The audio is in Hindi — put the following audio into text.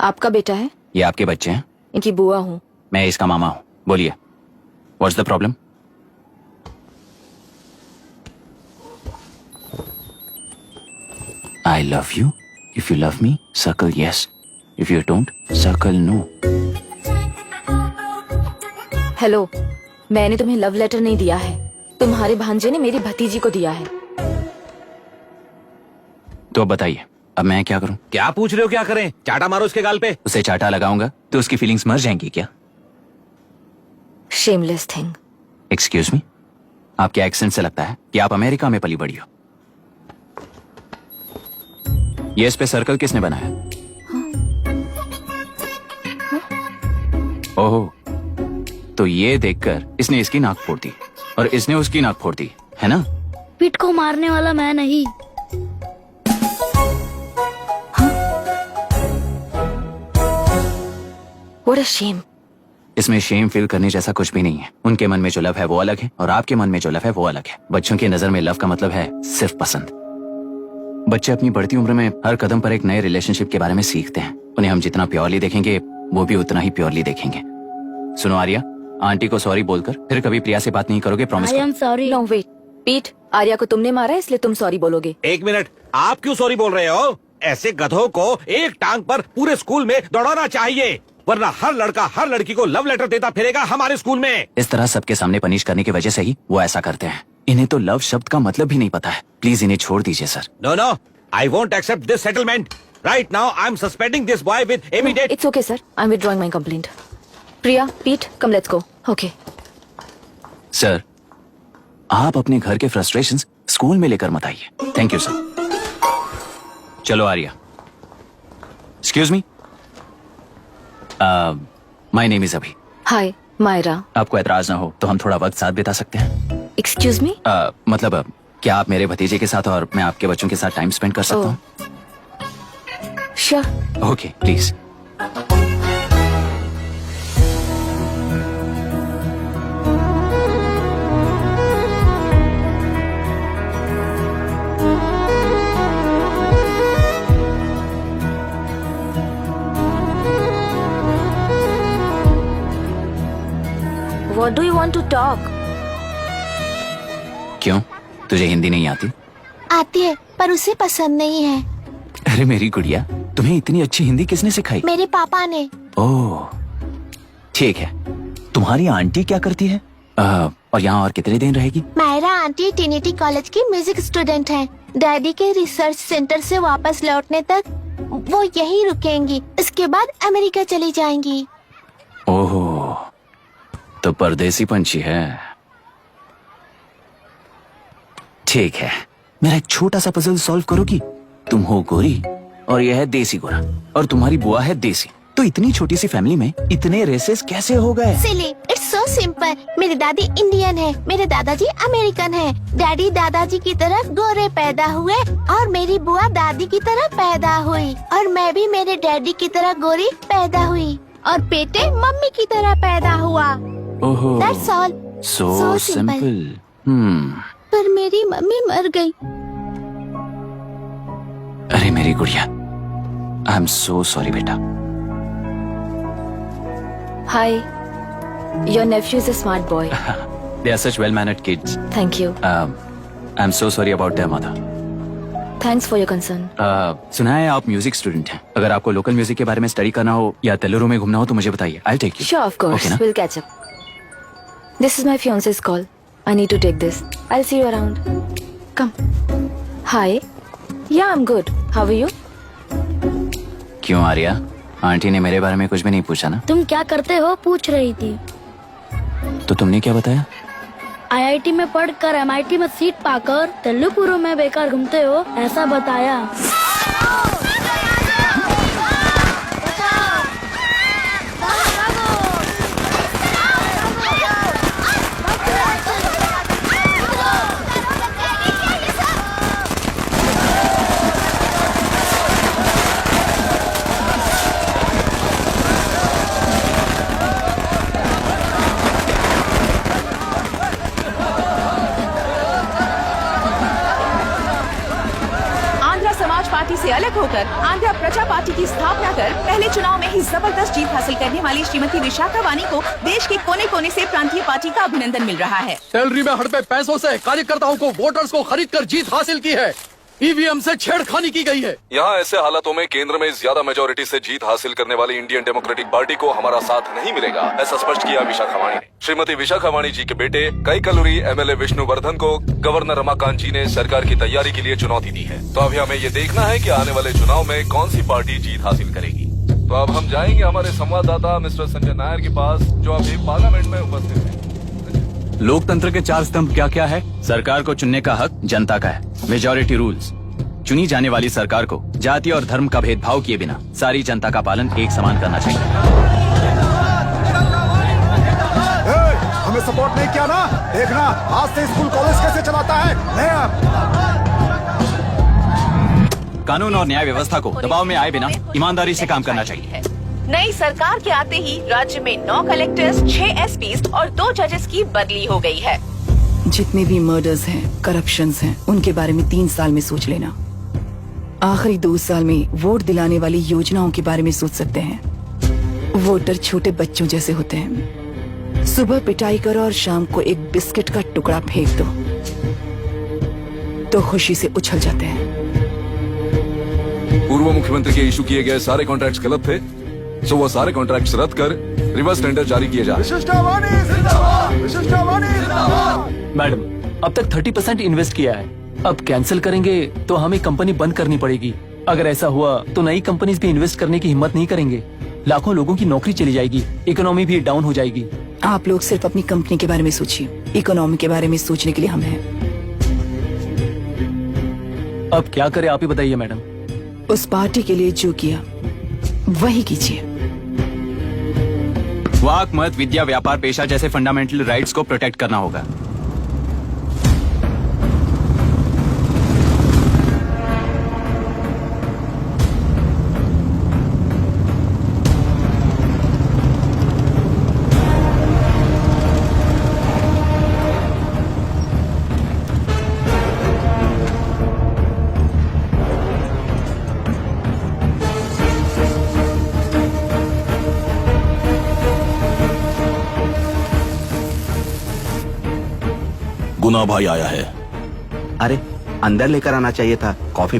आपका बेटा है? ये आपके बच्चे हैं? इनकी बुआ हूँ। मैं इसका मामा हूँ। बोलिए, what's the problem? I love you. If you love me, circle yes. If you don't, circle no. Hello, मैंने तुम्हें लव लेटर नहीं दिया है। तुम्हारे भांजे ने मेरी भतीजी को दिया है। तो अब बताइए, अब मैं क्या करूं? क्या पूछ रहे हो? क्या करें? चाटा मारो उसके गाल पे। उसे चाटा लगाऊंगा तो उसकी फीलिंग्स मर जाएंगी क्या? Shameless thing. एक्सक्यूज मी, आपके एक्सेंट से लगता है कि आप अमेरिका में पली बड़ी हो। ये इस पे सर्कल किसने बनाया? ओह, तो ये देखकर इसने इसकी नाक फोड़ दी और इसने उसकी नाक फोड़ दी, है ना? पीठ को मारने वाला मैं नहीं। What a shame. इसमें शेम फील करने जैसा कुछ भी नहीं है। उनके मन में जो लव है वो अलग है और आपके मन में जो लव है वो अलग है। बच्चों की नजर में लव का मतलब है सिर्फ पसंद। बच्चे अपनी बढ़ती उम्र में हर कदम पर एक नए रिलेशनशिप के बारे में सीखते हैं। उन्हें हम जितना प्योरली देखेंगे वो भी उतना ही प्योरली देखेंगे। सुनो आर्या, आंटी को सॉरी बोलकर फिर कभी प्रिया से बात नहीं करोगे, प्रॉमिस आई एम करो। सॉरी। No wait. पीट, आर्या को तुमने मारा इसलिए तुम सॉरी बोलोगे। एक मिनट, आप क्यों सॉरी बोल रहे हो? ऐसे गधों को एक टांग पर पूरे स्कूल में दौड़ाना चाहिए, वरना हर लड़का हर लड़की को लव लेटर देता फिरेगा हमारे स्कूल में। इस तरह सबके सामने पनिश करने की वजह से ही वो ऐसा करते हैं। इन्हें तो लव शब्द का मतलब भी नहीं पता है। प्लीज इन्हें छोड़ दीजिए sir. No no, I won't accept this settlement. Right now I am suspending this boy with immediate. It's okay sir. I'm withdrawing my complaint. प्रिया, पीट, come let's go. Okay. Sir, आप अपने घर के फ्रस्ट्रेशंस स्कूल में लेकर मत आइए। Thank you sir. चलो Arya. Excuse me, my name is Abhi. Hi, Myra. आपको एतराज ना हो तो हम थोड़ा वक्त साथ बिता सकते हैं? Excuse me? मतलब क्या आप मेरे भतीजे के साथ और मैं आपके बच्चों के साथ टाइम स्पेंड कर सकता हूँ? Sure. Okay, please. What do you want to talk? क्यों, तुझे हिंदी नहीं आती? आती है पर उसे पसंद नहीं है। अरे मेरी गुड़िया, तुम्हें इतनी अच्छी हिंदी किसने सिखाई? मेरे पापा ने। ओह, ठीक है। तुम्हारी आंटी क्या करती है? और यहाँ और कितने दिन रहेगी? मायरा आंटी ट्रिनिटी कॉलेज की म्यूजिक स्टूडेंट है। डैडी के रिसर्च सेंटर से वापस लौटने तक वो यहीं रुकेंगी। इसके बाद अमेरिका चली जाएंगी। ओह, तो परदेसी पंछी है। ठीक है, मेरा एक छोटा सा पजल सॉल्व करोगी? तुम हो गोरी और यह है देसी गोरा और तुम्हारी बुआ है देसी। तो इतनी छोटी सी फैमिली में इतने रेसेस कैसे हो गए? सिली, इट्स सो सिंपल। मेरी दादी इंडियन है, मेरे दादाजी अमेरिकन है। डैडी दादाजी की तरह गोरे पैदा हुए और मेरी बुआ दादी की तरह पैदा हुई और मैं भी मेरे डैडी की तरह गोरी पैदा हुई और बेटे मम्मी की तरह पैदा हुआ। ओहो, That's all. so So simple. simple. पर मेरी मम्मी मर गई। अरे मेरी गुड़िया, आई एम सो सॉरी बेटा। Hi. Your nephew is a smart boy. They are such well-mannered kids. Thank you. I'm so sorry about their mother. Thanks for your concern. सुना है आप म्यूजिक स्टूडेंट हैं। अगर आपको लोकल म्यूजिक के बारे में स्टडी करना हो या तेलुरु में घूमना हो तो मुझे बताइए। I'll take you. Sure, of course. Okay, ना? We'll catch up. This is my fiance's call. I need to take this. I'll see you around. Come. Hi. Yeah, I'm good. How are you? क्यों आर्या, आंटी ने मेरे बारे में कुछ भी नहीं पूछा ना? तुम क्या करते हो पूछ रही थी। तो तुमने क्या बताया? आईआईटी में पढ़कर एमआईटी में सीट पाकर तेलुगुरु में बेकार घूमते हो ऐसा बताया। बनाकर आंध्र प्रजा पार्टी की स्थापना कर पहले चुनाव में ही जबरदस्त जीत हासिल करने वाली श्रीमती विशाखा वानी को देश के कोने कोने से प्रांतीय पार्टी का अभिनंदन मिल रहा है। सैलरी में हड़पे पैसों से कार्यकर्ताओं को वोटर्स को खरीद कर जीत हासिल की है। ईवीएम से छेड़खानी की गई है। यहाँ ऐसे हालातों में केंद्र में ज्यादा मेजोरिटी से जीत हासिल करने वाली इंडियन डेमोक्रेटिक पार्टी को हमारा साथ नहीं मिलेगा, ऐसा स्पष्ट किया विशाखा वाणी ने। श्रीमती विशाखा वाणी जी के बेटे कैकलूरी एमएलए विष्णुवर्धन को गवर्नर रमाकांत जी ने सरकार की तैयारी के लिए चुनौती दी है। तो अभी हमें ये देखना है कि आने वाले चुनाव में कौन सी पार्टी जीत हासिल करेगी। तो अब हम जाएंगे हमारे संवाददाता मिस्टर संजय नायर के पास, जो अभी पार्लियामेंट में उपस्थित है। लोकतंत्र के चार स्तंभ क्या क्या है? सरकार को चुनने का हक जनता का है, मेजॉरिटी रूल्स, चुनी जाने वाली सरकार को जाति और धर्म का भेदभाव किए बिना सारी जनता का पालन एक समान करना चाहिए। हमें सपोर्ट नहीं किया ना, देखना आज से स्कूल कॉलेज कैसे चलाता है। कानून और न्याय व्यवस्था को दबाव में आए बिना ईमानदारी से काम करना चाहिए। नई सरकार के आते ही राज्य में 9 कलेक्टर्स, 6 एसपीज और 2 जजेस की बदली हो गई है। जितने भी मर्डर्स हैं, करप्शंस हैं, उनके बारे में 3 साल में सोच लेना। आखिरी 2 साल में वोट दिलाने वाली योजनाओं के बारे में सोच सकते हैं। वोटर छोटे बच्चों जैसे होते हैं। सुबह पिटाई करो और शाम को एक बिस्किट का टुकड़ा फेंक दो तो खुशी से उछल जाते हैं। पूर्व मुख्यमंत्री के इशू किए गए सारे कॉन्ट्रैक्ट्स गलत थे, सो वो सारे कॉन्ट्रैक्ट्स रद्द कर रिवर्स टेंडर जारी किए जा। मैडम, अब तक 30% इन्वेस्ट किया है, अब कैंसिल करेंगे तो हमें कंपनी बंद करनी पड़ेगी। अगर ऐसा हुआ तो नई कंपनीज भी इन्वेस्ट करने की हिम्मत नहीं करेंगे। लाखों लोगों की नौकरी चली जाएगी, इकोनॉमी भी डाउन हो जाएगी। आप लोग सिर्फ अपनी कंपनी के बारे में सोचिए, इकोनॉमी के बारे में सोचने के लिए हम हैं। अब क्या करें आप ही बताइए मैडम। उस पार्टी के लिए जो किया वही कीजिए। वाक, मत, विद्या, व्यापार, पेशा जैसे फंडामेंटल राइट्स को प्रोटेक्ट करना होगा। गुना भाई आया है। अरे अंदर लेकर आना चाहिए था, कॉफी